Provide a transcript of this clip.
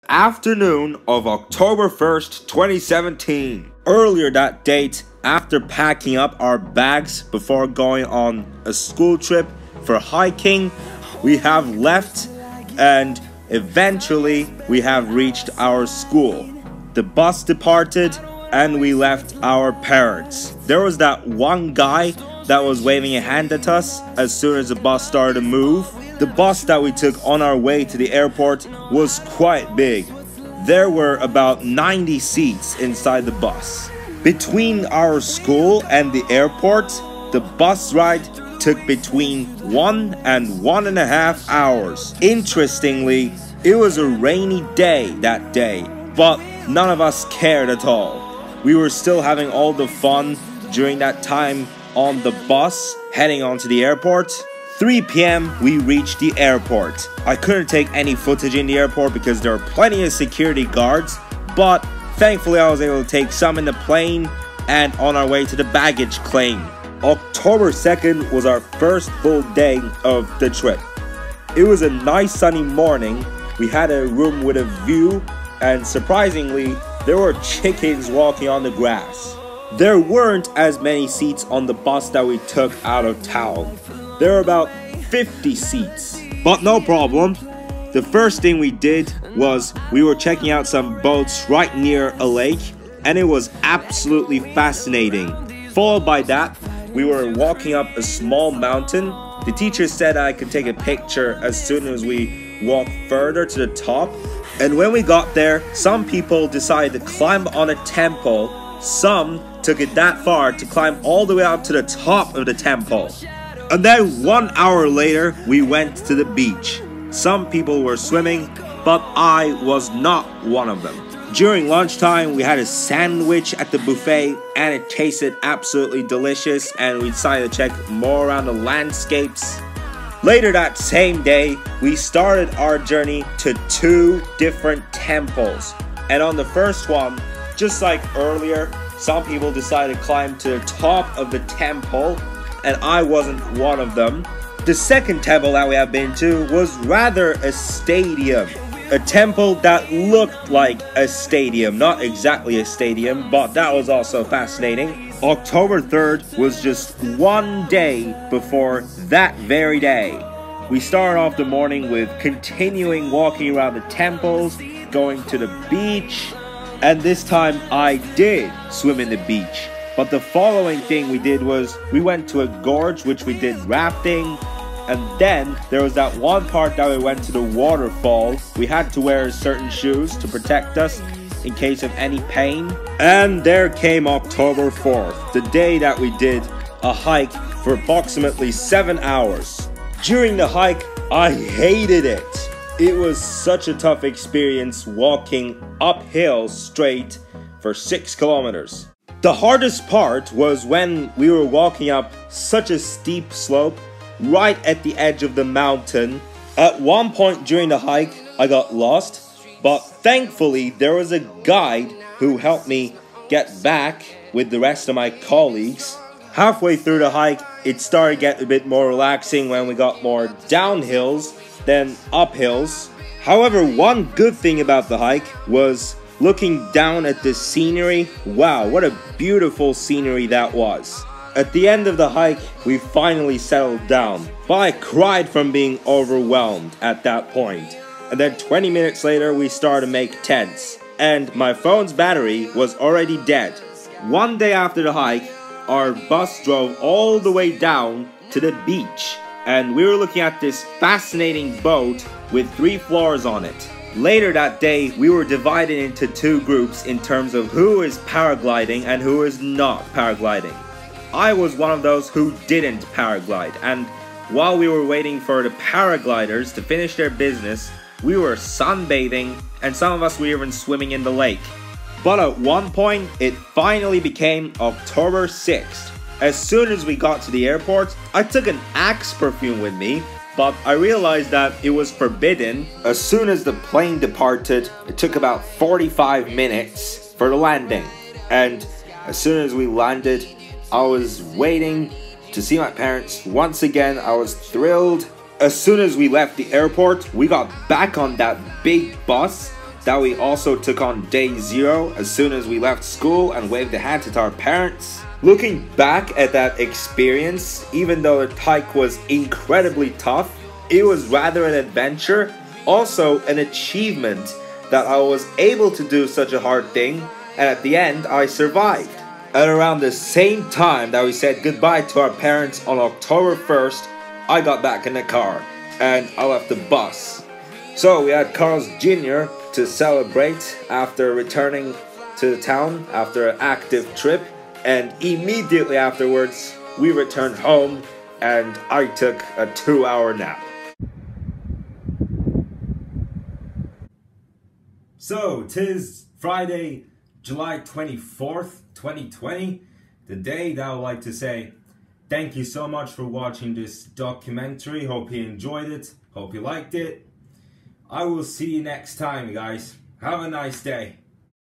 afternoon of October 1st, 2017. Earlier that date, after packing up our bags before going on a school trip for hiking, we have left and eventually we have reached our school. The bus departed and we left our parents. There was that one guy that was waving a hand at us as soon as the bus started to move. The bus that we took on our way to the airport was quite big. There were about 90 seats inside the bus. Between our school and the airport, the bus ride took between 1 and 1.5 hours. Interestingly, it was a rainy day that day, but none of us cared at all. We were still having all the fun during that time on the bus heading onto the airport. 3 p.m. we reached the airport. I couldn't take any footage in the airport because there were plenty of security guards, but thankfully I was able to take some in the plane and on our way to the baggage claim. October 2nd was our first full day of the trip. It was a nice sunny morning. We had a room with a view, and surprisingly, there were chickens walking on the grass. There weren't as many seats on the bus that we took out of town. There were about 50 seats, but no problem. The first thing we did was we were checking out some boats right near a lake, and it was absolutely fascinating. Followed by that, we were walking up a small mountain. The teacher said I could take a picture as soon as we walked further to the top. And when we got there, some people decided to climb on a temple. Some took it that far to climb all the way up to the top of the temple. And then 1 hour later, we went to the beach. Some people were swimming, but I was not one of them. During lunchtime, we had a sandwich at the buffet and it tasted absolutely delicious, and we decided to check more around the landscapes. Later that same day, we started our journey to 2 different temples. And on the first one, just like earlier, some people decided to climb to the top of the temple, and I wasn't one of them. The second temple that we have been to was rather a stadium. A temple that looked like a stadium, not exactly a stadium, but that was also fascinating. October 3rd was just one day before that very day. We started off the morning with continuing walking around the temples, going to the beach, and this time I did swim in the beach. But the following thing we did was we went to a gorge, which we did rafting. And then there was that one part that we went to the waterfall. We had to wear certain shoes to protect us in case of any pain. And there came October 4th, the day that we did a hike for approximately 7 hours. During the hike, I hated it. It was such a tough experience walking uphill straight for 6 kilometers. The hardest part was when we were walking up such a steep slope right at the edge of the mountain. At one point during the hike, I got lost, but thankfully there was a guide who helped me get back with the rest of my colleagues. Halfway through the hike, it started getting a bit more relaxing when we got more downhills than uphills. However, one good thing about the hike was looking down at the scenery. Wow, what a beautiful scenery that was. At the end of the hike, we finally settled down, but I cried from being overwhelmed at that point. And then 20 minutes later, we started to make tents, and my phone's battery was already dead. One day after the hike, our bus drove all the way down to the beach, and we were looking at this fascinating boat with 3 floors on it. Later that day, we were divided into 2 groups in terms of who is paragliding and who is not paragliding. I was one of those who didn't paraglide, and while we were waiting for the paragliders to finish their business, we were sunbathing, and some of us were even swimming in the lake. But at one point, it finally became October 6th. As soon as we got to the airport, I took an Axe perfume with me, but I realized that it was forbidden. As soon as the plane departed, it took about 45 minutes for the landing, and as soon as we landed, I was waiting to see my parents. Once again, I was thrilled. As soon as we left the airport, we got back on that big bus that we also took on day 0 as soon as we left school and waved a hand to our parents. Looking back at that experience, even though the hike was incredibly tough, it was rather an adventure, also an achievement that I was able to do such a hard thing, and at the end I survived. At around the same time that we said goodbye to our parents on October 1st, I got back in the car and I left the bus. So we had Carl's Jr. to celebrate after returning to the town after an active trip, and immediately afterwards we returned home and I took a 2-hour nap. So, 'tis Friday, July 24th, 2020, the day that I would like to say thank you so much for watching this documentary. Hope you enjoyed it, hope you liked it. I will see you next time, guys. Have a nice day.